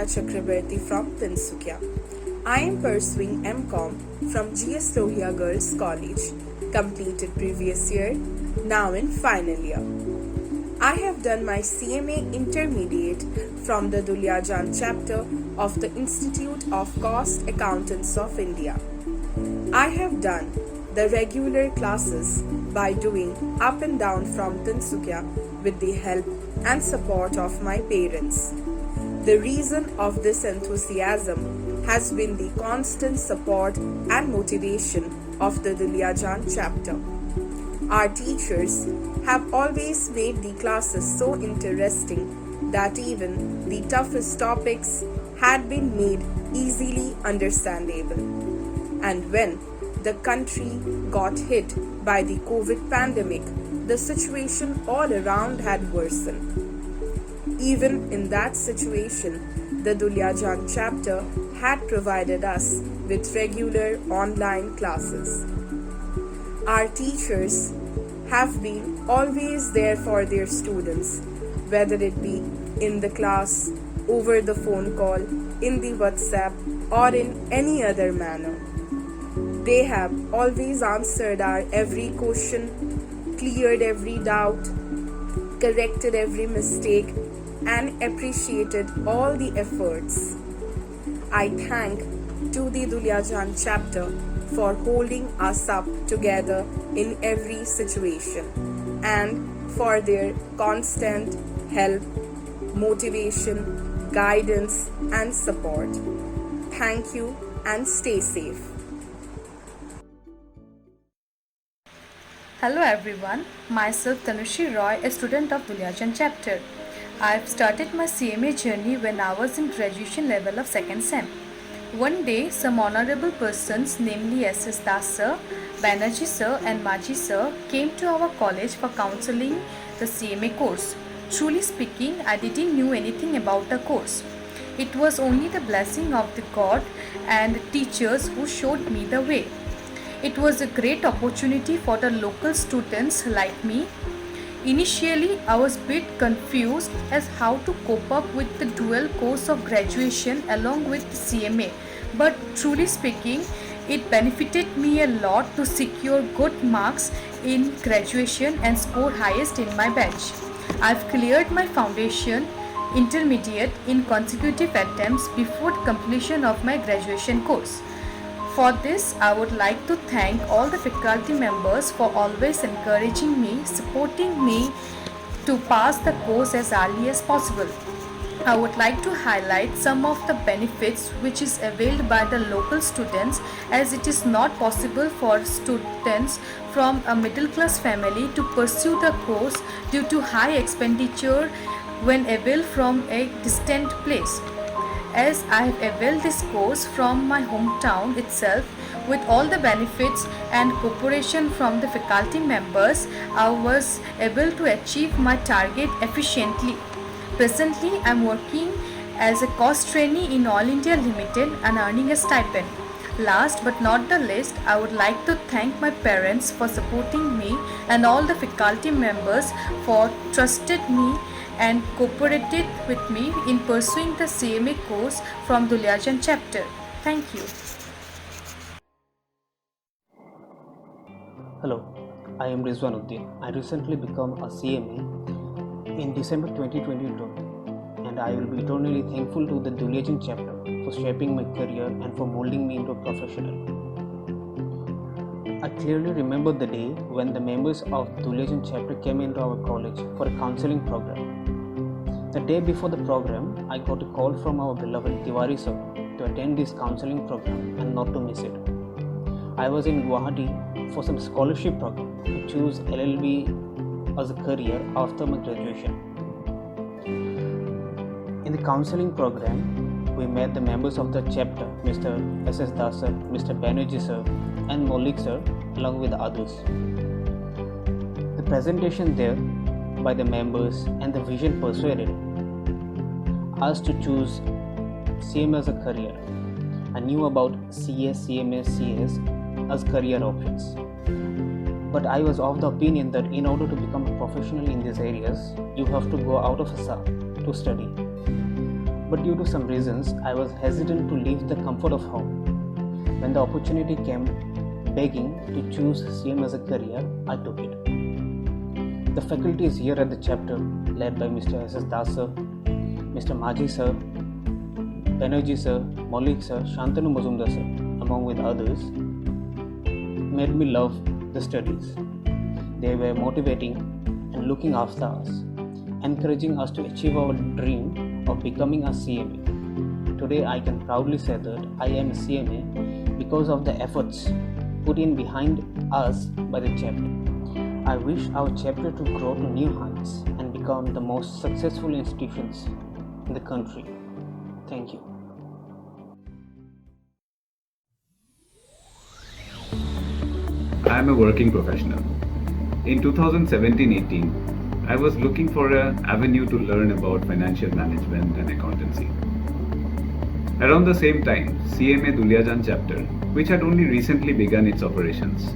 Chakrabarti from Tinsukia. I am pursuing MCom from GS Lohia Girls College, completed previous year, now in final year. I have done my CMA Intermediate from the Duliajan chapter of the Institute of Cost Accountants of India. I have done the regular classes by doing up and down from Tinsukia with the help and support of my parents. The reason of this enthusiasm has been the constant support and motivation of the Duliajan chapter. Our teachers have always made the classes so interesting that even the toughest topics had been made easily understandable. And when the country got hit by the COVID pandemic, the situation all around had worsened. Even in that situation, the Duliajan chapter had provided us with regular online classes. Our teachers have been always there for their students, whether it be in the class, over the phone call, in the WhatsApp, or in any other manner. They have always answered our every question, cleared every doubt, corrected every mistake, and appreciated all the efforts. I thank to the Duliajan chapter for holding us up together in every situation and for their constant help, motivation, guidance, and support. Thank you and stay safe. Hello everyone, myself Tanushi Roy, a student of Duliajan chapter. I've started my CMA journey when I was in graduation level of 2nd SEM. One day, some honorable persons, namely SS Das sir, Banerjee sir and Maji sir, came to our college for counseling the CMA course. Truly speaking, I didn't know anything about the course. It was only the blessing of the God and teachers who showed me the way. It was a great opportunity for the local students like me. Initially, I was a bit confused as how to cope up with the dual course of graduation along with the CMA, but truly speaking, it benefited me a lot to secure good marks in graduation and score highest in my batch. I've cleared my foundation intermediate in consecutive attempts before the completion of my graduation course. For this, I would like to thank all the faculty members for always encouraging me, supporting me to pass the course as early as possible. I would like to highlight some of the benefits which is availed by the local students, as it is not possible for students from a middle class family to pursue the course due to high expenditure when availed from a distant place. As I have availed this course from my hometown itself with all the benefits and cooperation from the faculty members, I was able to achieve my target efficiently. Presently, I am working as a cost trainee in All India Limited and earning a stipend. Last but not the least, I would like to thank my parents for supporting me and all the faculty members for trusted me and cooperated with me in pursuing the CMA course from Duliajan chapter. Thank you. Hello, I am Rizwanuddin. I recently became a CMA in December 2022, and I will be eternally thankful to the Duliajan chapter for shaping my career and for molding me into a professional. I clearly remember the day when the members of Duliajan chapter came into our college for a counseling program. The day before the program, I got a call from our beloved Tiwari sir to attend this counseling program and not to miss it. I was in Guwahati for some scholarship program to choose LLB as a career after my graduation. In the counseling program, we met the members of the chapter, Mr. SS Das sir, Mr. Banerjee sir, and Maulik sir, along with others. The presentation there by the members and the vision persuaded us to choose CMA as a career. I knew about CS, CMA, CS as career options. But I was of the opinion that in order to become a professional in these areas, you have to go out of ASA to study. but due to some reasons, I was hesitant to leave the comfort of home. When the opportunity came begging to choose CM as a career, I took it. The faculties here at the chapter, led by Mr. S.S. Das sir, Mr. Maji sir, Banerjee sir, Maulik sir, Shantanu Mazumdar sir, among with others, made me love the studies. They were motivating and looking after us, encouraging us to achieve our dream of becoming a CMA. Today I can proudly say that I am a CMA because of the efforts put in behind us by the chapter. I wish our chapter to grow to new heights and become the most successful institutions in the country. Thank you. I am a working professional. In 2017-18, I was looking for an avenue to learn about financial management and accountancy. Around the same time, CMA Duliajan chapter, which had only recently begun its operations,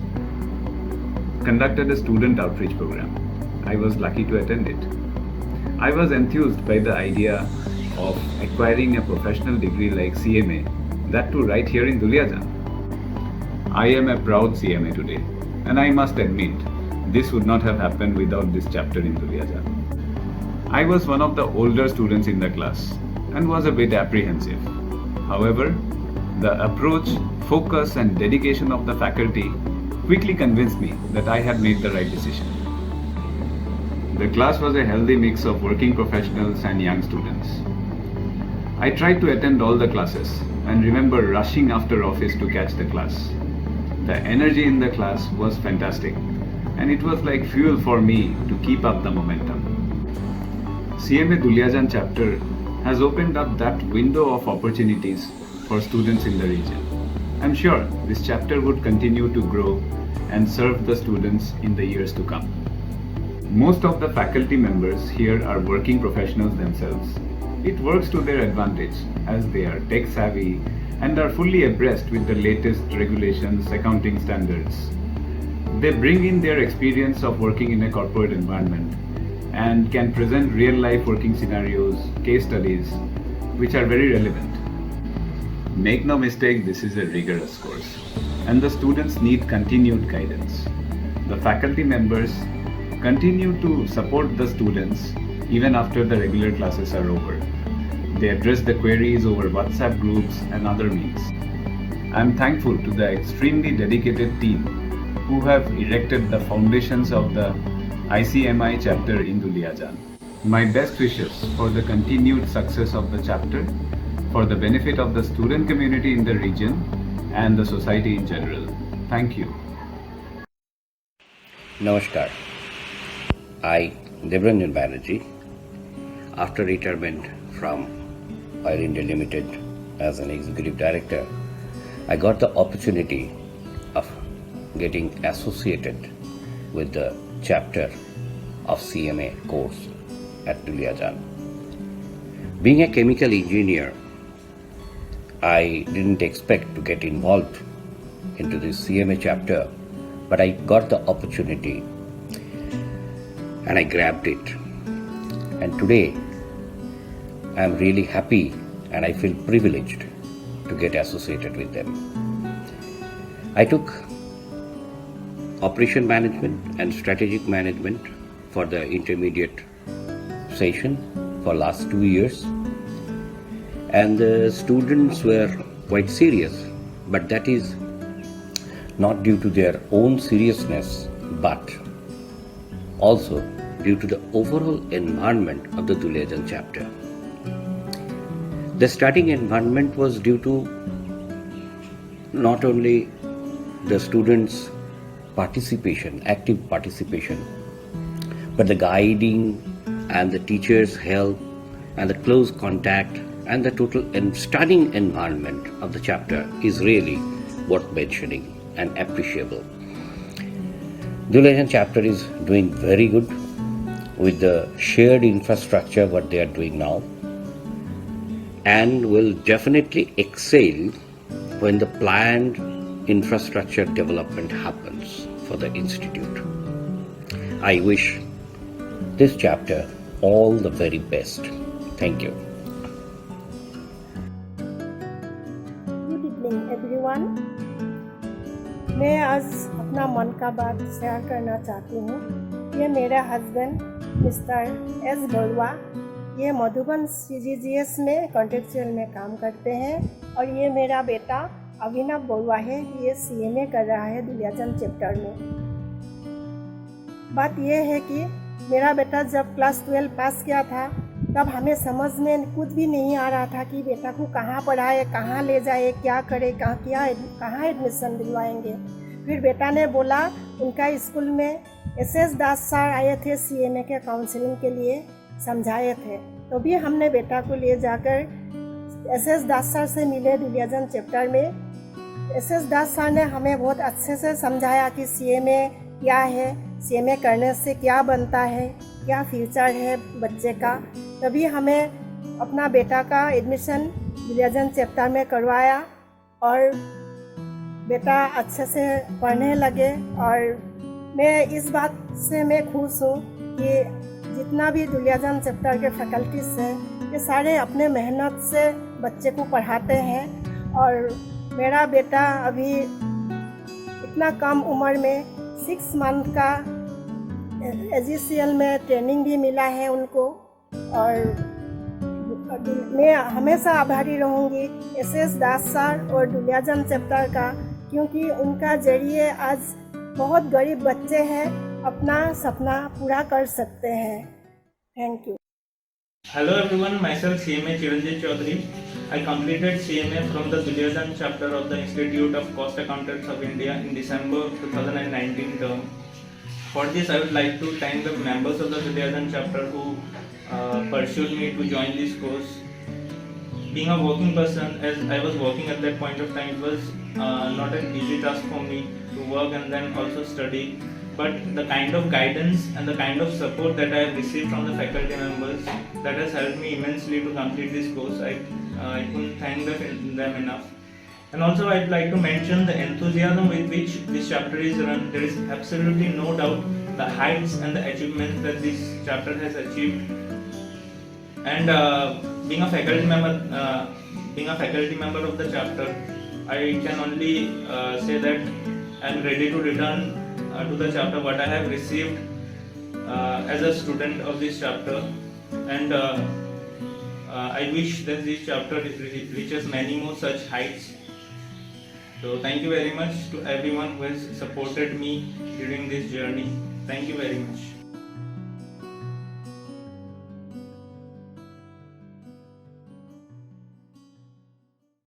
conducted a student outreach program. I was lucky to attend it. I was enthused by the idea of acquiring a professional degree like CMA, that too right here in Duliajan. I am a proud CMA today, and I must admit, this would not have happened without this chapter in Duliajan. I was one of the older students in the class and was a bit apprehensive. However, the approach, focus and dedication of the faculty quickly convinced me that I had made the right decision. The class was a healthy mix of working professionals and young students. I tried to attend all the classes and remember rushing after office to catch the class. The energy in the class was fantastic, and it was like fuel for me to keep up the momentum. CMA Duliajan chapter has opened up that window of opportunities for students in the region. I'm sure this chapter would continue to grow and serve the students in the years to come. Most of the faculty members here are working professionals themselves. It works to their advantage as they are tech savvy and are fully abreast with the latest regulations, accounting standards. They bring in their experience of working in a corporate environment and can present real-life working scenarios, case studies, which are very relevant. Make no mistake, this is a rigorous course, and the students need continued guidance. The faculty members continue to support the students even after the regular classes are over. They address the queries over WhatsApp groups and other means. I am thankful to the extremely dedicated team who have erected the foundations of the ICMI chapter in Duliajan. My best wishes for the continued success of the chapter, for the benefit of the student community in the region and the society in general. Thank you. Namaskar. I, Debranjan Banerjee, after retirement from Oil India Limited as an executive director, I got the opportunity of getting associated with the chapter of CMA course at Duliajan. Being a chemical engineer, I didn't expect to get involved into this CMA chapter, but I got the opportunity and I grabbed it. And today, I am really happy and I feel privileged to get associated with them. I took operation management and strategic management for the intermediate session for last 2 years, and the students were quite serious, but that is not due to their own seriousness, but also due to the overall environment of the Duliajan chapter. The starting environment was due to not only the students' participation, active participation, but the guiding and the teachers' help and the close contact and the total and studying environment of the chapter is really worth mentioning and appreciable. Duliajan chapter is doing very good with the shared infrastructure what they are doing now, and will definitely excel when the planned infrastructure development happens for the institute. I wish this chapter all the very best. Thank you. Evening everyone. मैं आज अपना मन का बात share करना चाहती हूँ। ये मेरा हस्बैंड मिस्टर एस बरुआ, ये मधुबन CGGS में कॉन्ट्रेक्चुअल में काम करते हैं, और ये मेरा बेटा अभिनव बरुआ है, ये CMA कर रहा है दुलियाचंद चैप्टर में। बात ये है कि मेरा बेटा जब क्लास 12 पास किया था तब हमें समझ में कुछ भी नहीं आ रहा था कि बेटा को कहाँ पढ़ाए, कहाँ ले जाए, क्या करे, कहाँ एडमिशन दिलवाएंगे। फिर बेटा ने बोला, उनका स्कूल में SS दास सर आए थे CMA के काउंसलिंग के लिए, समझाए थे। तो भी हमने बेटा को ले जाकर SS दास सर से मिले दुलियाचंद चैप्टर में। SS दास सर ने हमें बहुत अच्छे से समझाया कि CMA क्या है, CMA करने से क्या बनता है, क्या फ्यूचर है बच्चे का। तभी हमें अपना बेटा का एडमिशन दुलियाचंद चैप्टर में करवाया, और बेटा अच्छे से पढ़ने लगे। और मैं इस बात से मैं खुश हूँ कि जितना भी दुलियाचंद चैप्टर के फैकल्टीज हैं, ये सारे अपने मेहनत से बच्चे को पढ़ाते हैं। और मेरा बेटा अभी इतना कम उम्र में 6 मंथ का AGCL में ट्रेनिंग भी मिला है उनको। और मैं हमेशा आभारी रहूँगी SS दास सर और दुलियाचंद चैप्टर का, क्योंकि उनका जरिए आज बहुत गरीब बच्चे हैं अपना सपना पूरा कर सकते हैं। Thank you. Hello everyone, myself CMA Chiranjit Chaudhary. I completed CMA from the Duliachand chapter of the Institute of Cost Accountants of India in December 2019 term. For this, I would like to thank the members of the Duliachand chapter who pursued me to join this course. Being a working person, as I was working at that point of time, it was not an easy task for me to work and then also study. But the kind of guidance and the kind of support that I have received from the faculty members, that has helped me immensely to complete this course. I couldn't thank them enough. And also I'd like to mention the enthusiasm with which this chapter is run. There is absolutely no doubt the heights and the achievements that this chapter has achieved. And being a faculty member of the chapter, I can only say that I'm ready to return to the chapter what I have received as a student of this chapter. And I wish that this chapter reaches many more such heights. So thank you very much to everyone who has supported me during this journey. Thank you very much.